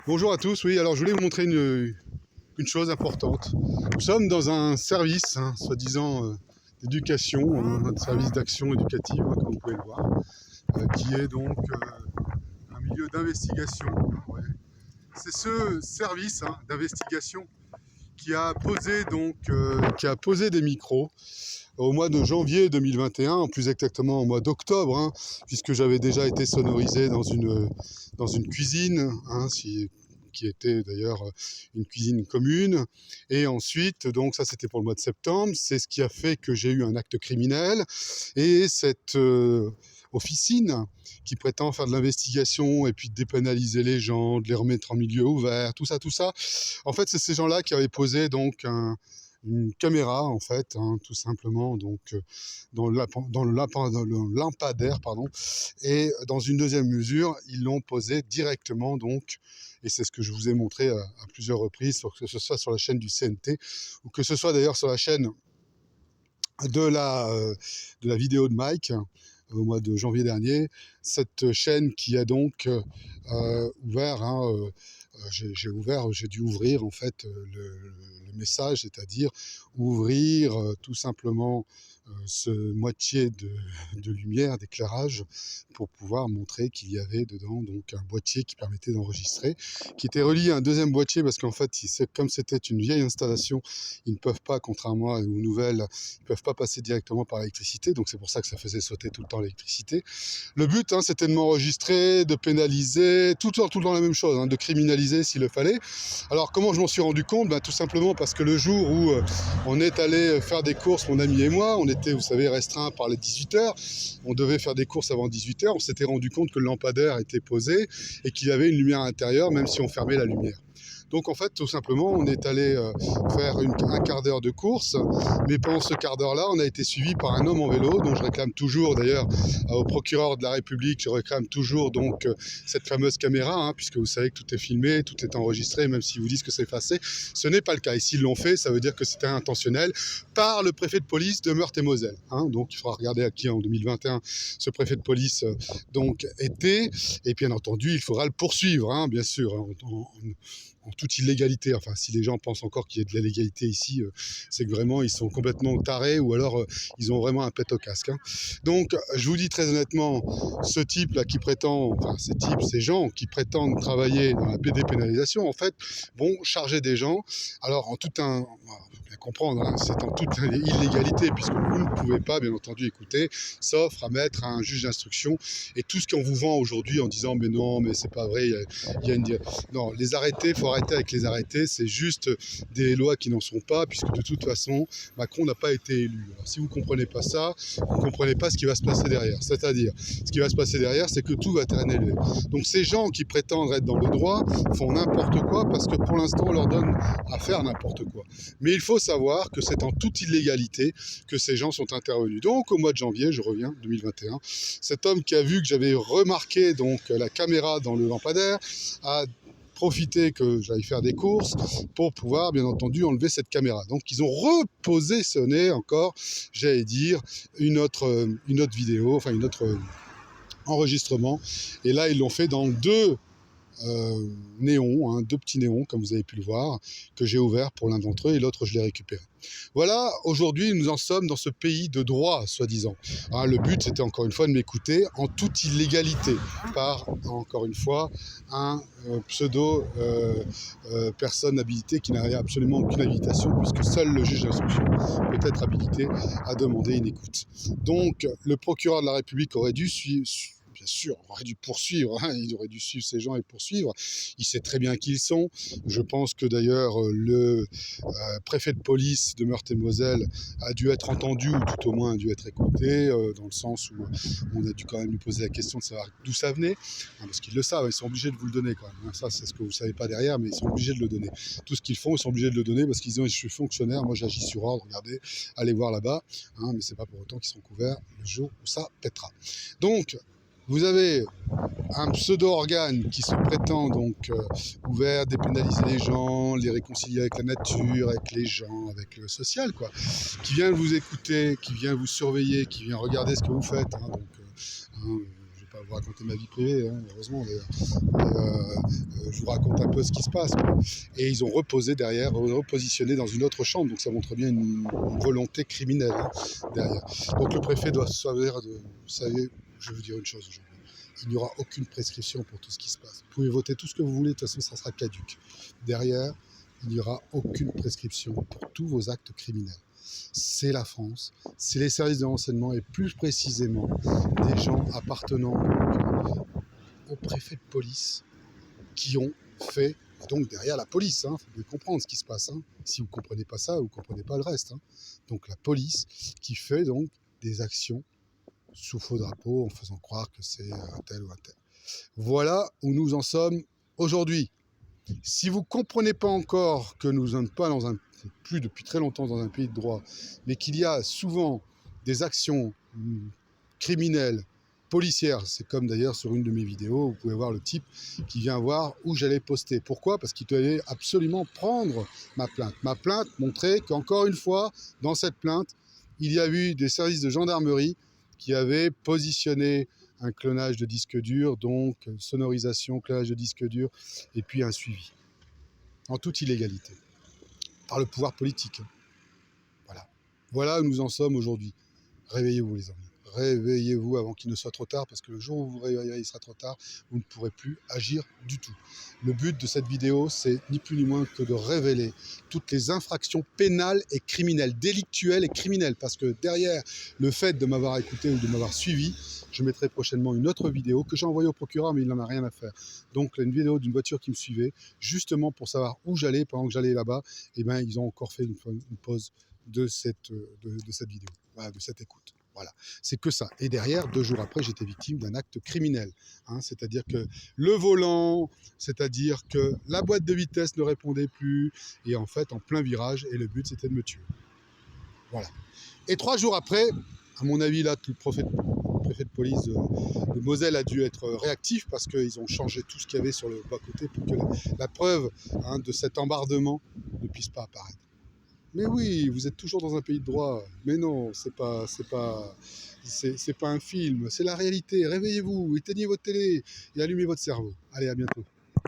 Bonjour à tous, oui, alors je voulais vous montrer une chose importante. Nous sommes dans un service, soi-disant d'éducation, un service d'action éducative, comme vous pouvez le voir, qui est donc un milieu d'investigation. Ouais. C'est ce service d'investigation qui a posé des micros au mois de janvier 2021, plus exactement au mois d'octobre, puisque j'avais déjà été sonorisé dans une cuisine, qui était d'ailleurs une cuisine commune. Et ensuite, donc ça c'était pour le mois de septembre, c'est ce qui a fait que j'ai eu un acte criminel. Et cette officine qui prétend faire de l'investigation et puis de dépénaliser les gens, de les remettre en milieu ouvert, tout ça. En fait, c'est ces gens-là qui avaient posé donc une caméra, en fait, tout simplement, donc dans le lampadaire, pardon. Et dans une deuxième mesure, ils l'ont posé directement, donc, et c'est ce que je vous ai montré à plusieurs reprises, que ce soit sur la chaîne du CNT ou que ce soit d'ailleurs sur la chaîne de la vidéo de Mike au mois de janvier dernier, cette chaîne qui a donc ouvert, j'ai dû ouvrir en fait le message, c'est-à-dire ouvrir tout simplement ce moitié de lumière, d'éclairage, pour pouvoir montrer qu'il y avait dedans donc un boîtier qui permettait d'enregistrer, qui était relié à un deuxième boîtier, parce qu'en fait, comme c'était une vieille installation, ils ne peuvent pas, contrairement aux nouvelles, ils ne peuvent pas passer directement par l'électricité, donc c'est pour ça que ça faisait sauter tout le temps l'électricité. Le but, c'était de m'enregistrer, de pénaliser, tout le temps la même chose, de criminaliser s'il le fallait. Alors comment je m'en suis rendu compte? Tout simplement parce que le jour où on est allé faire des courses, mon ami et moi, on était, vous savez, restreints par les 18h, on devait faire des courses avant 18h, on s'était rendu compte que le lampadaire était posé et qu'il y avait une lumière intérieure, même si on fermait la lumière. Donc en fait, tout simplement, on est allé faire un quart d'heure de course, mais pendant ce quart d'heure-là, on a été suivi par un homme en vélo, dont je réclame toujours, d'ailleurs, au procureur de la République, je réclame toujours donc cette fameuse caméra, puisque vous savez que tout est filmé, tout est enregistré, même s'ils vous disent que c'est effacé. Ce n'est pas le cas. Et s'ils l'ont fait, ça veut dire que c'était intentionnel par le préfet de police de Meurthe-et-Moselle. Donc il faudra regarder à qui en 2021 ce préfet de police donc était. Et bien entendu, il faudra le poursuivre, bien sûr, en toute illégalité. Enfin, si les gens pensent encore qu'il y a de la légalité ici, c'est que vraiment ils sont complètement tarés, ou alors ils ont vraiment un pet au casque. Donc, je vous dis très honnêtement, ce type-là qui prétend, enfin ces gens qui prétendent travailler dans la dépénalisation, en fait, vont charger des gens. Alors, faut bien comprendre, c'est en toute illégalité, puisque vous ne pouvez pas, bien entendu, écouter, sauf à mettre un juge d'instruction. Et tout ce qu'on vous vend aujourd'hui en disant mais non, mais c'est pas vrai, il y a une... Non, les arrêtés, il faut arrêter avec les arrêtés, c'est juste des lois qui n'en sont pas, puisque de toute façon, Macron n'a pas été élu. Alors, si vous ne comprenez pas ça, vous ne comprenez pas ce qui va se passer derrière. C'est-à-dire, ce qui va se passer derrière, c'est que tout va être annulé. Donc ces gens qui prétendent être dans le droit font n'importe quoi, parce que pour l'instant, on leur donne à faire n'importe quoi. Mais il faut savoir que c'est en toute illégalité que ces gens sont intervenus. Donc au mois de janvier, je reviens, 2021, cet homme qui a vu que j'avais remarqué donc la caméra dans le lampadaire a profité que j'aille faire des courses pour pouvoir, bien entendu, enlever cette caméra. Donc, ils ont repositionné encore, j'allais dire, une autre vidéo, enfin, une autre enregistrement. Et là, ils l'ont fait dans deux néons, deux petits néons, comme vous avez pu le voir, que j'ai ouvert pour l'un d'entre eux, et l'autre, je l'ai récupéré. Voilà, aujourd'hui, nous en sommes dans ce pays de droit, soi-disant. Le but, c'était encore une fois de m'écouter en toute illégalité par, encore une fois, un pseudo personne habilitée qui n'a absolument aucune habilitation, puisque seul le juge d'instruction peut être habilité à demander une écoute. Donc, le procureur de la République aurait dû suivre, bien sûr, on aurait dû poursuivre, il aurait dû suivre ces gens et poursuivre. Il sait très bien qui ils sont. Je pense que d'ailleurs le préfet de police de Meurthe-et-Moselle a dû être entendu, ou tout au moins a dû être écouté, dans le sens où on a dû quand même lui poser la question de savoir d'où ça venait, parce qu'ils le savent, ils sont obligés de vous le donner quand même. Ça, c'est ce que vous ne savez pas derrière, mais ils sont obligés de le donner. Tout ce qu'ils font, ils sont obligés de le donner, parce qu'ils disent, je suis fonctionnaire, moi j'agis sur ordre, regardez, allez voir là-bas, mais c'est pas pour autant qu'ils sont couverts le jour où ça pètera. Donc, vous avez un pseudo-organe qui se prétend donc ouvert, dépénaliser les gens, les réconcilier avec la nature, avec les gens, avec le social, quoi, qui vient vous écouter, qui vient vous surveiller, qui vient regarder ce que vous faites. Donc, je ne vais pas vous raconter ma vie privée, hein, heureusement d'ailleurs. Je vous raconte un peu ce qui se passe, quoi. Et ils ont reposé derrière, repositionné dans une autre chambre, donc ça montre bien une volonté criminelle, hein, derrière. Donc le préfet doit savoir, vous savez, je vais vous dire une chose aujourd'hui. Il n'y aura aucune prescription pour tout ce qui se passe. Vous pouvez voter tout ce que vous voulez, de toute façon, ça sera caduque. Derrière, il n'y aura aucune prescription pour tous vos actes criminels. C'est la France, c'est les services de renseignement et plus précisément des gens appartenant au préfet de police qui ont fait, donc derrière la police, hein, vous devez comprendre ce qui se passe. Hein. Si vous ne comprenez pas ça, vous ne comprenez pas le reste. Hein. Donc la police qui fait donc des actions sous faux drapeau en faisant croire que c'est un tel ou un tel. Voilà où nous en sommes aujourd'hui. Si vous ne comprenez pas encore que nous ne sommes pas plus depuis très longtemps dans un pays de droit, mais qu'il y a souvent des actions criminelles, policières, c'est comme d'ailleurs sur une de mes vidéos, vous pouvez voir le type qui vient voir où j'allais poster. Pourquoi? Parce qu'il devait absolument prendre ma plainte. Ma plainte montrait qu'encore une fois, dans cette plainte, il y a eu des services de gendarmerie qui avaient positionné un clonage de disque dur, donc sonorisation, clonage de disque dur, et puis un suivi, en toute illégalité, par le pouvoir politique. Voilà. Voilà où nous en sommes aujourd'hui. Réveillez-vous les amis. Réveillez-vous avant qu'il ne soit trop tard, parce que le jour où vous vous réveillerez, il sera trop tard, vous ne pourrez plus agir du tout. Le but de cette vidéo, c'est ni plus ni moins que de révéler toutes les infractions pénales et criminelles, délictuelles et criminelles, parce que derrière le fait de m'avoir écouté ou de m'avoir suivi, je mettrai prochainement une autre vidéo que j'ai envoyée au procureur, mais il n'en a rien à faire. Donc une vidéo d'une voiture qui me suivait, justement pour savoir où j'allais pendant que j'allais là-bas, et bien ils ont encore fait une pause de cette vidéo, voilà, de cette écoute. Voilà, c'est que ça. Et derrière, 2 jours après, j'étais victime d'un acte criminel. Hein, c'est-à-dire que le volant, c'est-à-dire que la boîte de vitesse ne répondait plus, et en fait, en plein virage, et le but, c'était de me tuer. Voilà. Et 3 jours après, à mon avis, là, le préfet de police de Moselle a dû être réactif parce qu'ils ont changé tout ce qu'il y avait sur le bas-côté pour que la preuve, hein, de cet embardement ne puisse pas apparaître. Mais oui, vous êtes toujours dans un pays de droit. Mais non, c'est pas un film, c'est la réalité. Réveillez-vous, éteignez votre télé et allumez votre cerveau. Allez, à bientôt.